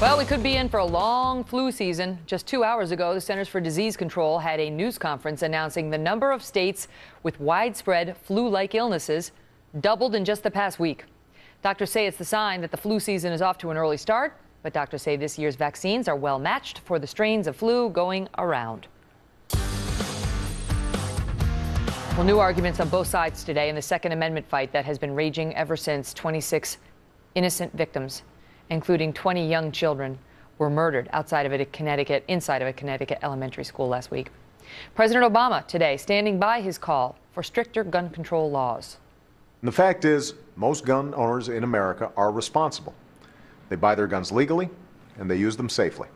Well, we could be in for a long flu season. Just 2 hours ago, the Centers for Disease Control had a news conference announcing the number of states with widespread flu-like illnesses doubled in just the past week. Doctors say it's the sign that the flu season is off to an early start, but doctors say this year's vaccines are well matched for the strains of flu going around. Well, new arguments on both sides today in the Second Amendment fight that has been raging ever since 26 innocent victims, including 20 young children, were murdered inside of a Connecticut elementary school last week. President Obama today standing by his call for stricter gun control laws. And the fact is, most gun owners in America are responsible. They buy their guns legally and they use them safely.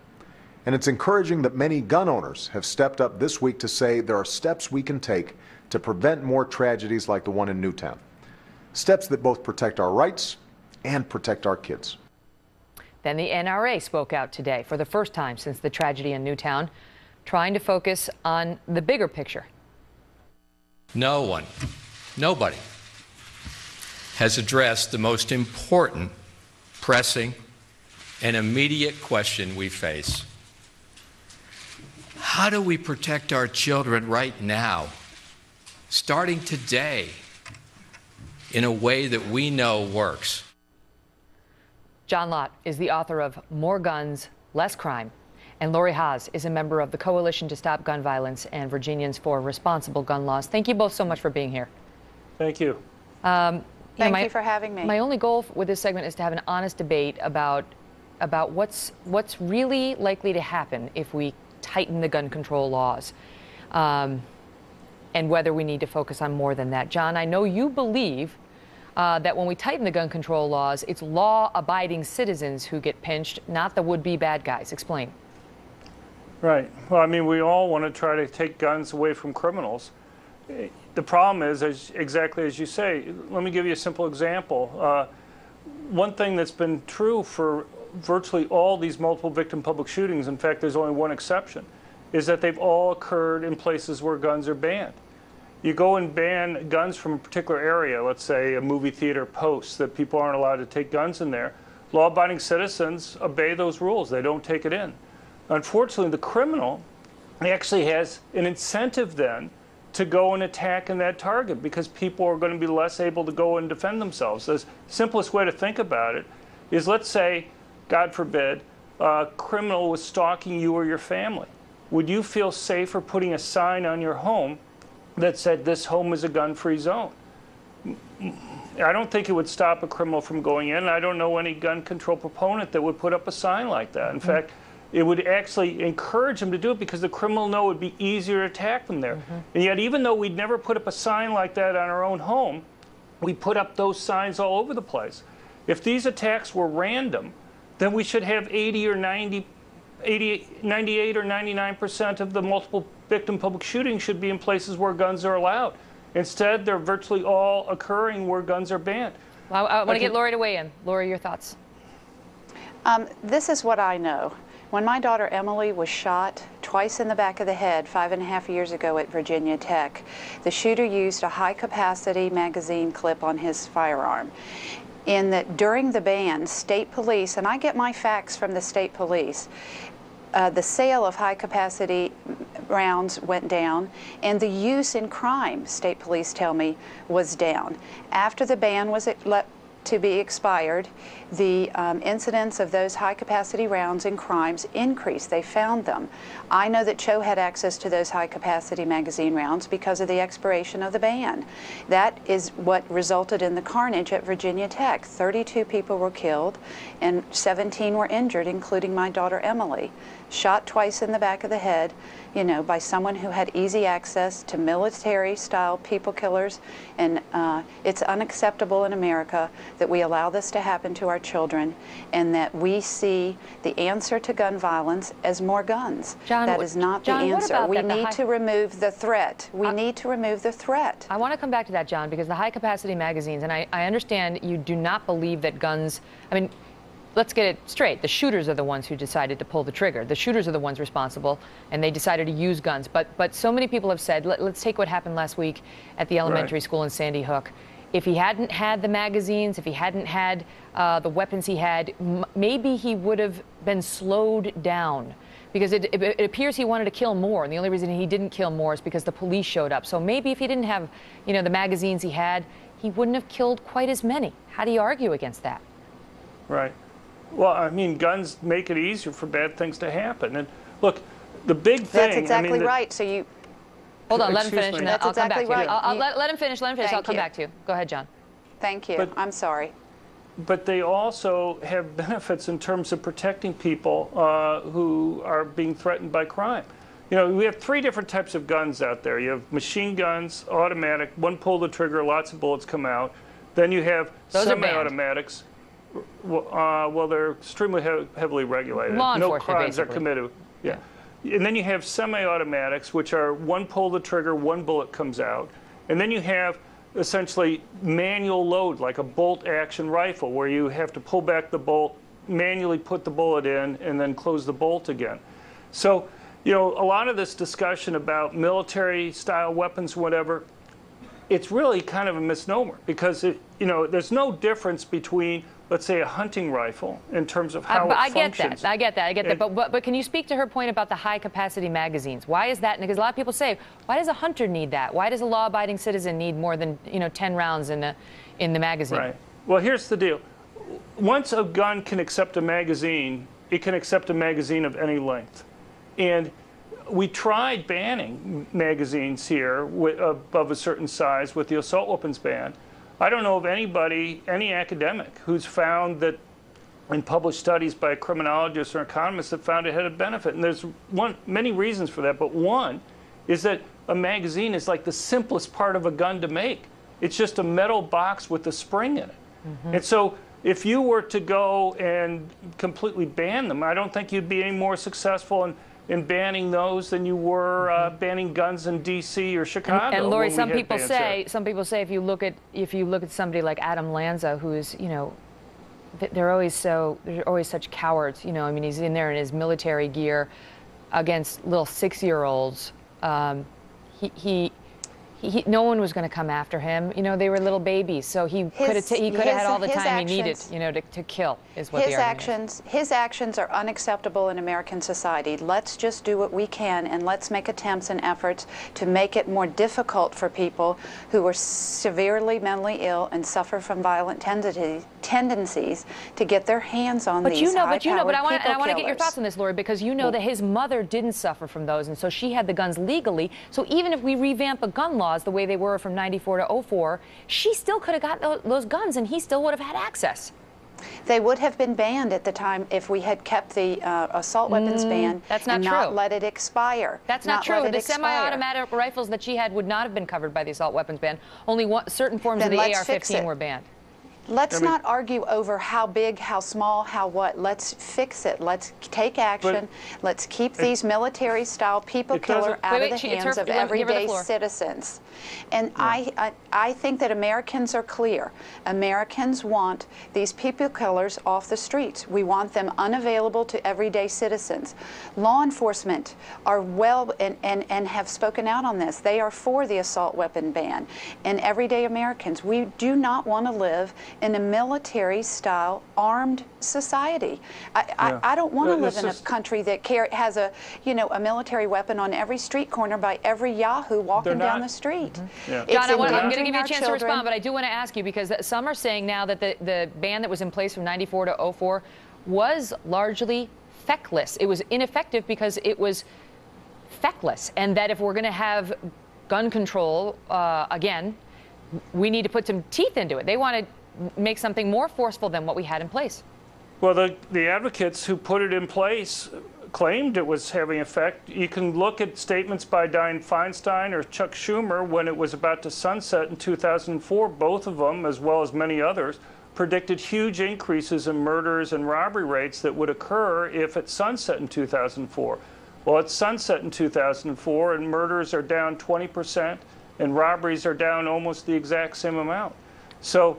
And it's encouraging that many gun owners have stepped up this week to say there are steps we can take to prevent more tragedies like the one in Newtown. Steps that both protect our rights and protect our kids. Then the NRA spoke out today for the first time since the tragedy in Newtown, trying to focus on the bigger picture. Nobody has addressed the most important, pressing, and immediate question we face. How do we protect our children right now, starting today, in a way that we know works? John Lott is the author of More Guns, Less Crime, and Lori Haas is a member of the Coalition to Stop Gun Violence and Virginians for Responsible Gun Laws. Thank you both so much for being here. Thank you. Thank you for having me. My only goal with this segment is to have an honest debate about what's really likely to happen if we tighten the gun control laws, and whether we need to focus on more than that. John, I know you believe that when we tighten the gun control laws, it's law-abiding citizens who get pinched, not the would-be bad guys. Explain. Right. Well, I mean, we all want to try to take guns away from criminals. The problem is, exactly as you say, let me give you a simple example. One thing that's been true for virtually all these multiple victim public shootings, in fact, there's only one exception, is that they've all occurred in places where guns are banned. You go and ban guns from a particular area, let's say a movie theater post that people aren't allowed to take guns in there. Law-abiding citizens obey those rules. They don't take it in. Unfortunately, the criminal actually has an incentive then to go and attack in that target because people are going to be less able to go and defend themselves. The simplest way to think about it is, let's say, God forbid, a criminal was stalking you or your family. Would you feel safer putting a sign on your home that said this home is a gun-free zone? I don't think it would stop a criminal from going in. I don't know any gun control proponent that would put up a sign like that. In fact, it would actually encourage them to do it because the criminal know it would be easier to attack them there. And yet, even though we'd never put up a sign like that on our own home, we put up those signs all over the place. If these attacks were random, then we should have 98 or 99% of the multiple victim public shootings should be in places where guns are allowed. Instead, they're virtually all occurring where guns are banned. Well, I want to get Lori to weigh in. Lori, your thoughts? This is what I know. When my daughter Emily was shot twice in the back of the head 5.5 years ago at Virginia Tech, the shooter used a high-capacity magazine clip on his firearm. In that during the ban, state police, and I get my facts from the state police, the sale of high-capacity rounds went down, and the use in crime, state police tell me, was down. After the ban was to be expired, the incidence of those high-capacity rounds in crimes increased. They found them. I know that Cho had access to those high-capacity magazine rounds because of the expiration of the ban. That is what resulted in the carnage at Virginia Tech. 32 people were killed and 17 were injured, including my daughter Emily. Shot twice in the back of the head, you know, by someone who had easy access to military-style people killers. And it's unacceptable in America that we allow this to happen to our children and that we see the answer to gun violence as more guns. John, that is not the answer. We need to remove the threat. We need to remove the threat. I want to come back to that, John, because the high-capacity magazines, and I understand you do not believe that guns, I mean, let's get it straight. The shooters are the ones who decided to pull the trigger. The shooters are the ones responsible, and they decided to use guns. But so many people have said, let's take what happened last week at the elementary school in Sandy Hook. if he hadn't had the magazines, if he hadn't had the weapons he had, maybe he would have been slowed down. Because it appears he wanted to kill more, and the only reason he didn't kill more is because the police showed up. So maybe if he didn't have, the magazines he had, he wouldn't have killed quite as many. How do you argue against that? Right. Well, I mean, guns make it easier for bad things to happen. And look, the big thing. That's exactly right. So you. Hold on, let him finish, and then I'll come back to you. Right. Let him finish. I'll come back to you. Go ahead, John. Thank you. I'm sorry. But they also have benefits in terms of protecting people who are being threatened by crime. We have 3 different types of guns out there. You have machine guns, automatic, one pull the trigger, lots of bullets come out. Then you have semi-automatics. Well, they're extremely heavily regulated. Law no enforcement, crimes basically. are committed. Yeah. And then you have semi-automatics, which are one pull the trigger, one bullet comes out. And then you have essentially manual load, like a bolt-action rifle, where you have to pull back the bolt, manually put the bullet in, and then close the bolt again. So, a lot of this discussion about military-style weapons, whatever, it's really kind of a misnomer because there's no difference between, let's say, a hunting rifle in terms of how it functions. I get that. But can you speak to her point about the high-capacity magazines? Why is that? Because a lot of people say, why does a hunter need that? Why does a law-abiding citizen need more than 10 rounds in the magazine? Right. Well, here's the deal. Once a gun can accept a magazine, it can accept a magazine of any length. And we tried banning magazines here above a certain size with the assault weapons ban. I don't know of anybody, any academic, who's found that in published studies by criminologists or economists that found it had a benefit. And there's many reasons for that, but one is that a magazine is like the simplest part of a gun to make. It's just a metal box with a spring in it. Mm-hmm. And so if you were to go and completely ban them, I don't think you'd be any more successful in banning those than you were banning guns in D.C. or Chicago. And Lori, some people say if you look at somebody like Adam Lanza, who's they're always such cowards. He's in there in his military gear against little 6-year-olds. No one was going to come after him. They were little babies, so he could have had all the time he needed, to kill. Is what the argument is. His actions are unacceptable in American society. Let's just do what we can, and let's make attempts and efforts to make it more difficult for people who are severely mentally ill and suffer from violent tendencies to get their hands on these high-powered people killers. But I want to get your thoughts on this, Lori, because that his mother didn't suffer from those, and so she had the guns legally. So even if we revamp the gun laws the way they were from 94 to 04, she still could have got those guns and he still would have had access. They would have been banned at the time if we had kept the assault weapons ban and not let it expire. That's not true. The semi-automatic rifles that she had would not have been covered by the assault weapons ban. Only certain forms of the AR-15 were banned. Let's not argue over how big, how small, how what. Let's fix it. Let's take action. Let's keep these military-style people killer out of the hands of everyday citizens. And I think that Americans are clear. Americans want these people killers off the streets. We want them unavailable to everyday citizens. Law enforcement are and have spoken out on this. They are for the assault weapon ban. And everyday Americans, we do not want to live in a military-style armed society. I don't want to live in a country that has a military weapon on every street corner by every yahoo walking down the street. Mm-hmm. Yeah. John, I'm going to give you a chance to respond, but I do want to ask you, because some are saying now that the ban that was in place from 94 to 04 was largely feckless. It was ineffective because it was feckless, and that if we're going to have gun control again, we need to put some teeth into it. They want to make something more forceful than what we had in place. Well, the advocates who put it in place claimed it was having effect. You can look at statements by Dianne Feinstein or Chuck Schumer when it was about to sunset in 2004. Both of them, as well as many others, predicted huge increases in murders and robbery rates that would occur if it sunset in 2004. Well, it sunset in 2004, and murders are down 20%, and robberies are down almost the exact same amount. So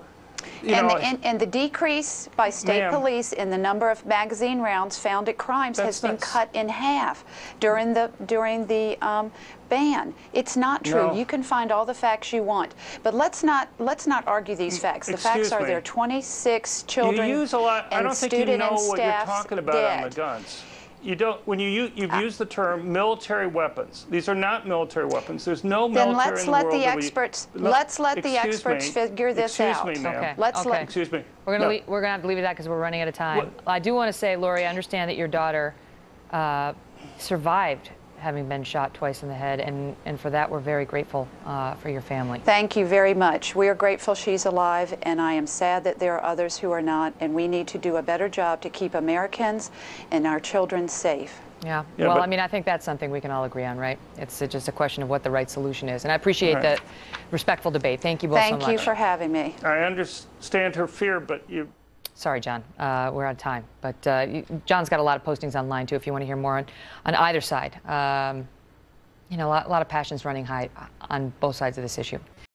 And the decrease by state Ma'am. police in the number of magazine rounds found at crimes has been cut in half during the ban. It's not true. No. You can find all the facts you want, but let's not argue these facts. The facts are there. 26 children You use a lot. I and don't think you student know and what you're staff's talking about dead. on the guns. You don't. When you've used the term military weapons, these are not military weapons. There's no Then military let's in the let world the that we- experts No, let's let the excuse experts me. figure this Excuse out. me, ma'am. Okay. Let's let Excuse me. We're No. gonna have to leave it at that because we're running out of time. What? I do want to say, Lori, I understand that your daughter survived having been shot twice in the head, and for that we're very grateful for your family. Thank you very much. We are grateful she's alive, and I am sad that there are others who are not, and we need to do a better job to keep Americans and our children safe. Yeah. Yeah, Well, but- I mean, I think that's something we can all agree on, right? It's just a question of what the right solution is. And I appreciate Right. the respectful debate. Thank you both so much. Thank you for having me. I understand her fear, but you. Sorry, John. We're out of time. But John's got a lot of postings online, too, if you want to hear more on either side. You know, a lot of passions running high on both sides of this issue.